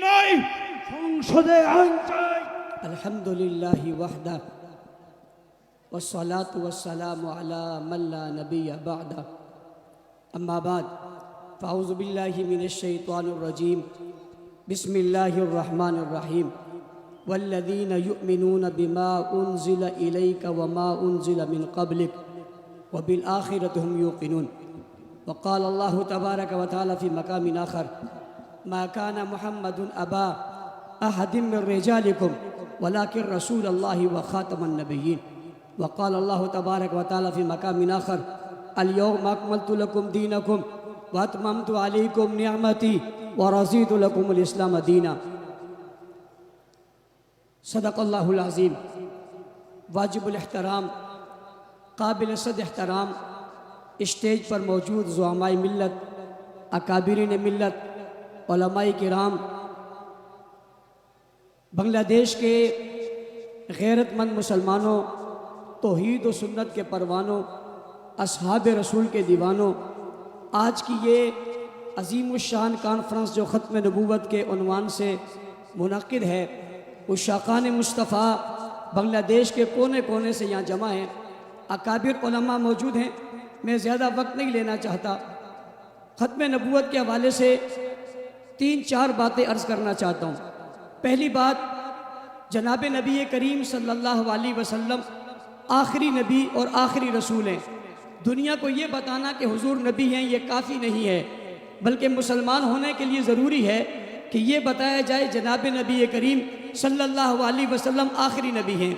নাই, সংসদে আইন চাই। আলহামদুলিল্লাহি ওয়াহদা والصلاة والسلام على من لا نبي بعده أما بعد فأعوذ بالله من الشيطان الرجيم بسم الله الرحمن الرحيم والذين يؤمنون بما أنزل إليك وما أنزل من قبلك وبالآخرة هم يوقنون وقال الله تبارك وتعالى في مقام آخر ما كان محمد أبا أحد من رجالكم ولكن رسول الله وخاتم النبيين وقال الله تبارك وتعالى في مقام آخر اليوم أكملت لكم دينكم وأتممت عليكم نعمتي ورضيت لكم الإسلام دينا صدق اللہ العظیم. واجب الاحترام قابل صد احترام اسٹیج پر موجود زعماء ملت، اکابرین ملت، علماء کرام، بنگلہ دیش کے غیرت مند مسلمانوں، توحید و سنت کے پروانوں، اصحاب رسول کے دیوانوں، آج کی یہ عظیم الشان کانفرنس جو ختم نبوت کے عنوان سے منعقد ہے، عشاقان مصطفیٰ بنگلہ دیش کے کونے کونے سے یہاں جمع ہیں، اکابر علماء موجود ہیں. میں زیادہ وقت نہیں لینا چاہتا. ختم نبوت کے حوالے سے 3-4 باتیں عرض کرنا چاہتا ہوں. پہلی بات، جناب نبی کریم صلی اللہ علیہ وسلم آخری نبی اور آخری رسول ہیں. دنیا کو یہ بتانا کہ حضور نبی ہیں یہ کافی نہیں ہے، بلکہ مسلمان ہونے کے لیے ضروری ہے کہ یہ بتایا جائے جناب نبی کریم صلی اللہ علیہ وسلم آخری نبی ہیں.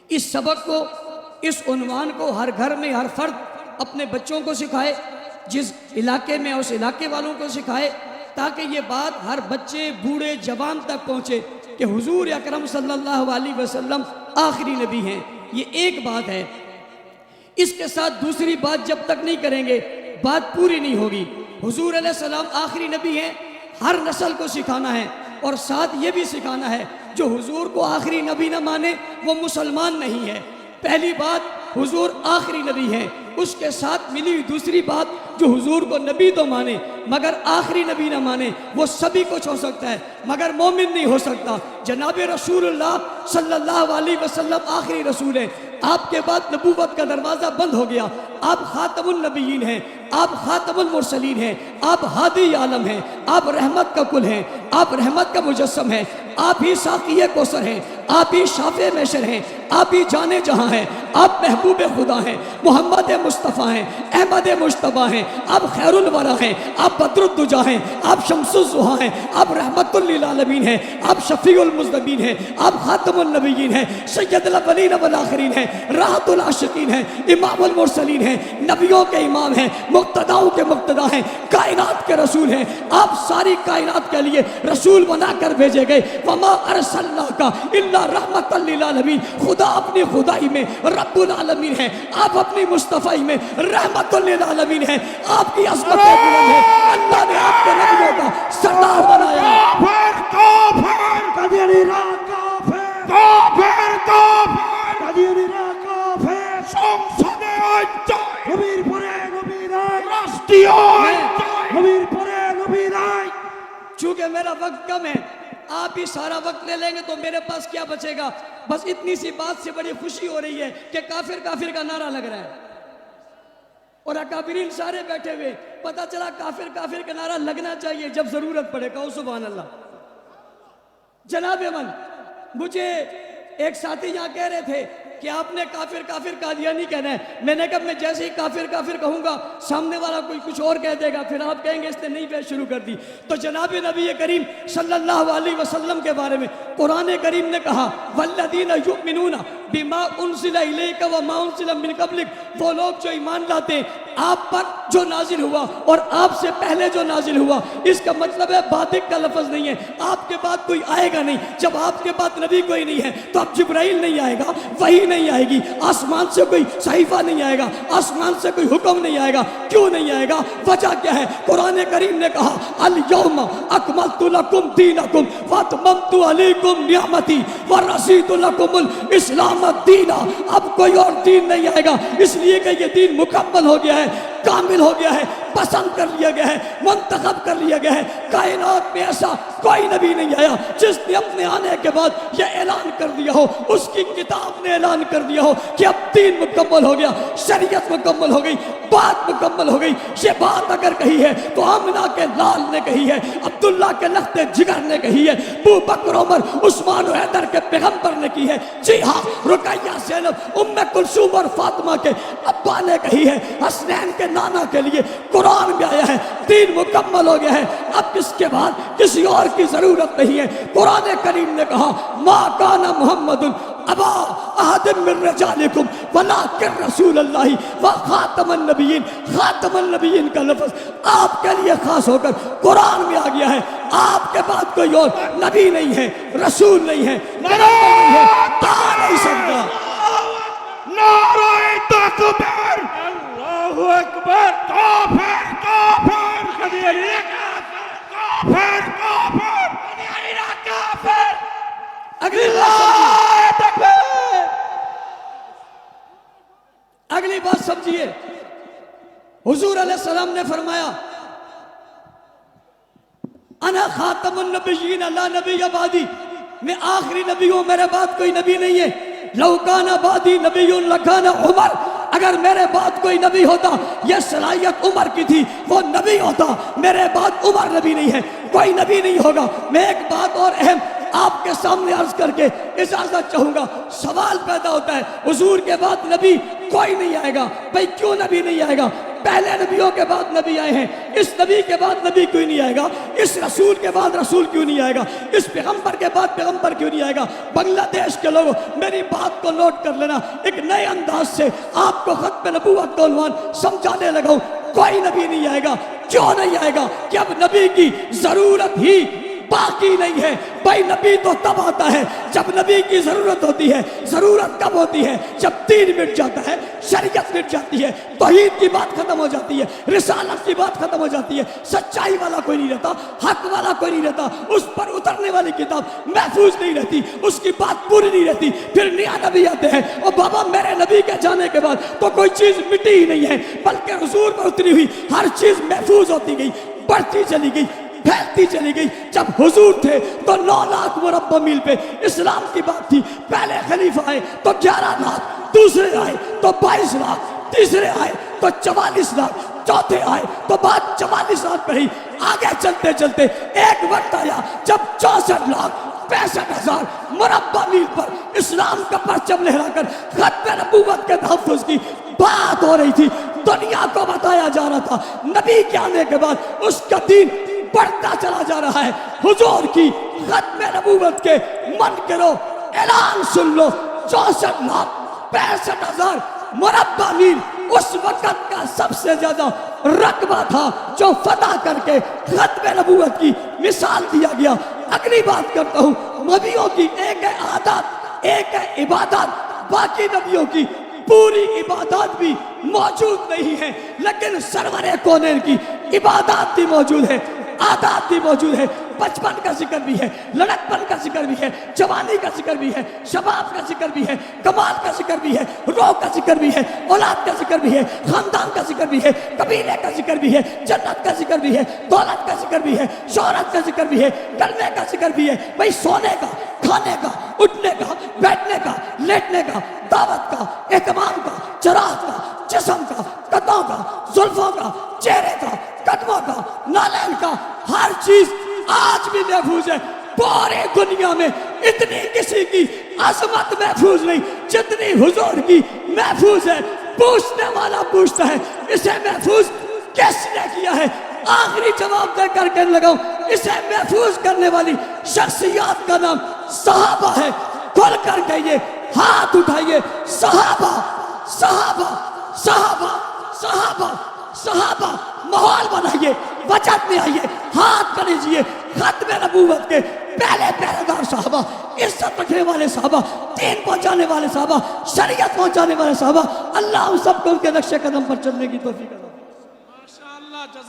اس سبق کو، اس عنوان کو ہر گھر میں ہر فرد اپنے بچوں کو سکھائے، جس علاقے میں اس علاقے والوں کو سکھائے، تاکہ یہ بات ہر بچے، بوڑھے، جوان تک پہنچے کہ حضور اکرم صلی اللہ علیہ وسلم آخری نبی ہیں. یہ ایک بات ہے. اس کے ساتھ دوسری بات جب تک نہیں کریں گے بات پوری نہیں ہوگی. حضور علیہ السلام آخری نبی ہیں، ہر نسل کو سکھانا ہے، اور ساتھ یہ بھی سکھانا ہے جو حضور کو آخری نبی نہ مانے وہ مسلمان نہیں ہے. پہلی بات، حضور آخری نبی ہیں. اس کے ساتھ ملی ہوئی دوسری بات، جو حضور کو نبی تو مانے مگر آخری نبی نہ مانے وہ سبھی کچھ ہو سکتا ہے مگر مومن نہیں ہو سکتا. جناب رسول اللہ صلی اللہ علیہ وسلم آخری رسول ہیں. آپ کے بعد نبوت کا دروازہ بند ہو گیا. آپ خاتم النبیین ہیں، آپ خاتم المرسلین ہیں، آپ ہادی عالم ہیں، آپ رحمت کا کل ہیں، آپ رحمت کا مجسم ہیں، آپ ہی ساقی کوثر ہیں، آپ ہی شافع محشر ہیں، آپ ہی جانے جہاں ہیں، آپ محبوب خدا ہیں، محمد مصطفیٰ ہیں، احمد مجتبیٰ ہیں، آپ خیر الورا ہیں، آپ بدر الدجا ہیں، آپ شمس الضحیٰ ہیں، آپ رحمت للعالمین ہیں، آپ شفیع المذنبین ہیں، آپ خاتم النبیین ہیں، سید الاولین والآخرین ہیں، راحت العاشقین ہیں، امام المرسلین ہیں، نبیوں کے امام ہیں، مقتداؤں کے مقتدا ہیں، کائنات کے رسول ہیں. آپ ساری کائنات کے لیے رسول بنا کر بھیجے گئے. وما ارسلناک الا رحمت للعالمین. خدا اپنی خدائی میں رب العالمین ہے، آپ اپنی مصطفی میں رحمت للعالمین ہیں. آپ کی عظمت بلند ہے. اللہ نے آپ کو نبیوں کا سردار بنایا. قادیانی را کافر، کافر، کافر، قادیانی را کافر. সংসদে আইন চাই, নবীর পরে নবী নাই, রাষ্ট্রীয় আইন চাই, নবীর পরে নবী নাই. چونکہ میرا وقت کم ہے، آپ ہی سارا وقت لے لیں گے تو میرے پاس کیا بچے گا. بس اتنی سی بات سے بڑی خوشی ہو رہی ہے کہ کافر کافر کا نعرہ لگ رہا ہے اور اکابرین سارے بیٹھے ہوئے. پتہ چلا کافر کافر کا نعرہ لگنا چاہیے جب ضرورت پڑے. کہو سبحان اللہ. جناب من، مجھے ایک ساتھی یہاں کہہ رہے تھے کہ آپ نے کافر کافر قادیانی کہنا ہے. میں نے کہا میں جیسے ہی کافر کافر کہوں گا سامنے والا کوئی کچھ اور کہہ دے گا، پھر آپ کہیں گے اس نے نئی بحث شروع کر دی. تو جناب نبی کریم صلی اللہ علیہ وسلم کے بارے میں قرآن کریم نے کہا والذین یؤمنون بما انزل الیک وما انزل من قبلک. وہ لوگ جو ایمان لاتے ہیں آپ پر جو نازل ہوا اور آپ سے پہلے جو نازل ہوا. اس کا مطلب ہے بادق کا لفظ نہیں ہے. آپ کے بعد کوئی آئے گا نہیں. جب آپ کے بعد نبی کوئی نہیں ہے تو اب جبرائیل نہیں آئے گا، وحی نہیں آئے گی، آسمان سے کوئی صحیفہ نہیں آئے گا، آسمان سے کوئی حکم نہیں آئے گا. کیوں نہیں آئے گا؟ وجہ کیا ہے؟ قرآن کریم نے کہا الیوم اکملت لکم دینکم واتممت علیکم نعمتی ورضیت لکم الاسلام دینا. اب کوئی اور دین نہیں آئے گا، اس لیے کہ یہ دین مکمل ہو گیا ہے، کامل ہو گیا ہے. پسند کر لیا گیا ہے، منتخب کر لیا گیا ہے۔ کائنات میں ایسا کوئی نبی نہیں آیا جس نے اپنے آنے کے بعد یہ اعلان کر دیا ہو، اس کی کتاب نے اعلان کر دیا ہو کہ اب دین مکمل ہو گیا، شریعت مکمل ہو گئی، بات مکمل ہو گئی۔ یہ بات اگر کہی ہے تو آمنہ کے لال نے کہی ہے، عبداللہ کے لخت جگر نے کہی ہے، ابو بکر عمر عثمان و حیدر کے پیغمبر نے کی ہے۔ جی ہاں، رقیہ زینب ام کلثوم اور فاطمہ کے ابا نے کہی ہے، حسنین کے نانا کے لیے قرآن میں آیا ہے، دین مکمل ہو گیا ہے، اب اس کے بعد کسی اور کی ضرورت نہیں ہے۔ قرآن کریم نے کہا ما کان محمد ابا احد من رجالکم ولکن رسول اللہ و خاتم النبیین۔ خاتم النبیین کا لفظ آپ کے لیے خاص ہو کر قرآن میں آ گیا ہے۔ آپ کے بعد کوئی اور نبی نہیں ہے، رسول نہیں ہے، پیغمبر نہیں ہے، آ نہیں سکتا۔ نعرہ تکبیر، اللہ اکبر، کافر کافر، قدیری کافر کافر، قدیری کافر، اگلی بات سمجھیے، تکبیر۔ اگلی بات سمجھیے، حضور علیہ السلام نے فرمایا انا خاتم النبیین لا نبی بعدی، میں آخری نبی ہوں، میرے بعد کوئی نبی نہیں ہے۔ لو کان بعدی نبی لکان عمر، اگر میرے بعد کوئی نبی ہوتا، یہ صلاحیت عمر کی تھی، وہ نبی ہوتا، میرے بعد عمر نبی نہیں ہے، کوئی نبی نہیں ہوگا۔ میں ایک بات اور اہم آپ کے سامنے عرض کر کے اجازت چاہوں گا۔ سوال پیدا ہوتا ہے حضور کے بعد نبی کوئی نہیں آئے گا، بھئی کیوں نبی نہیں آئے گا؟ پہلے نبیوں کے بعد نبی آئے ہیں، اس نبی کے بعد نبی کیوں نہیں آئے گا؟ اس رسول کے بعد رسول کیوں نہیں آئے گا؟ اس پیغمبر کے بعد پیغمبر کیوں نہیں آئے گا؟ بنگلہ دیش کے لوگوں میری بات کو نوٹ کر لینا، ایک نئے انداز سے آپ کو ختم نبوت کا عنوان سمجھانے لگا ہوں۔ کوئی نبی نہیں آئے گا، کیوں نہیں آئے گا؟ کہ اب نبی کی ضرورت ہی باقی نہیں ہے۔ بھائی نبی تو تب آتا ہے جب نبی کی ضرورت ہوتی ہے۔ ضرورت کب ہوتی ہے؟ جب دین مٹ جاتا ہے، شریعت مٹ جاتی ہے، توحید کی بات ختم ہو جاتی ہے، رسالت کی بات ختم ہو جاتی ہے، سچائی والا کوئی نہیں رہتا، حق والا کوئی نہیں رہتا، اس پر اترنے والی کتاب محفوظ نہیں رہتی، اس کی بات پوری نہیں رہتی۔ پھر نیا نبی آتے ہیں، اور بابا میرے نبی کے جانے کے بعد تو کوئی چیز مٹی ہی نہیں ہے، بلکہ حضور پر اتری ہوئی ہر چیز محفوظ ہوتی گئی، بڑھتی چلی گئی، پھیلتی چلی گئی۔ جب حضور تھے تو 9 لاکھ مربع میل پہ اسلام کی بات تھی، پہلے خلیفہ آئے تو 11 لاکھ، دوسرے آئے تو 22 لاکھ، تیسرے آئے تو 44 لاکھ، چوتھے آئے تو بات 44 لاکھ پہ رہی۔ آگے چلتے چلتے ایک وقت آیا جب 64 لاکھ 65,000 مربع میل پر اسلام کا پرچم لہرا کر ختم نبوت کے تحفظ کی بات ہو رہی تھی۔ دنیا کو بتایا جا رہا تھا نبی کے آنے کے بعد اس کا دین بڑھتا چلا جا رہا ہے۔ حضور کی ختم نبوت کے منکرو اعلان سن لو، 64 لاکھ 65,000 مربع میل اس وقت کا سب سے زیادہ رقبہ تھا جو فتح کر کے ختم نبوت کی مثال دیا گیا۔ اگلی بات کرتا ہوں، نبیوں کی ایک ہے عادات، ایک ہے عبادات، باقی نبیوں کی پوری عبادات بھی موجود نہیں ہے، لیکن سرور کونین کی عبادات بھی موجود ہے، عادات بھی موجود ہے۔ بچپن کا ذکر بھی ہے، لڑکپن کا ذکر بھی ہے، جوانی کا ذکر بھی ہے، شباب کا ذکر بھی ہے، کمال کا ذکر بھی ہے، روح کا ذکر بھی ہے، اولاد کا ذکر بھی ہے، خاندان کا ذکر بھی ہے، قبیلے کا ذکر بھی ہے، جنت کا ذکر بھی ہے، دولت کا ذکر بھی ہے، شہرت کا ذکر بھی ہے، ڈرنے کا ذکر بھی ہے۔ بھئی سونے کا، کھانے کا، اٹھنے کا، بیٹھنے کا، لیٹنے کا، دعوت کا، اہتمام کا، چراغ کا، جسم کا، قدموں کا، زلفوں کا، چہرے کا، قدموں کا، نالین کا، ہر چیز آج بھی محفوظ ہے۔ پورے دنیا میں اتنی کسی کی عظمت محفوظ نہیں جتنی حضور کی محفوظ ہے۔ پوچھنے والا پوچھتا ہے اسے محفوظ کس نے کیا ہے؟ آخری جواب دے کر کہنے لگا ہوں، اسے محفوظ کرنے والی شخصیات کا نام صحابہ ہے۔ کھل کر کہیے، ہاتھ اٹھائیے، صحابہ صحابہ صحابہ صحابہ صحابہ، ماحول بنائیے، وجد میں آئیے، ہاتھ کریجئے۔ ختم نبوت کے پہلے پہرے دار صحابہ، عزت رکھنے والے صحابہ، دین پہنچانے والے صحابہ، شریعت پہنچانے والے صحابہ، اللہ ہم سب کو ان کے نقش قدم پر چلنے کی توفیق عطا فرمائے۔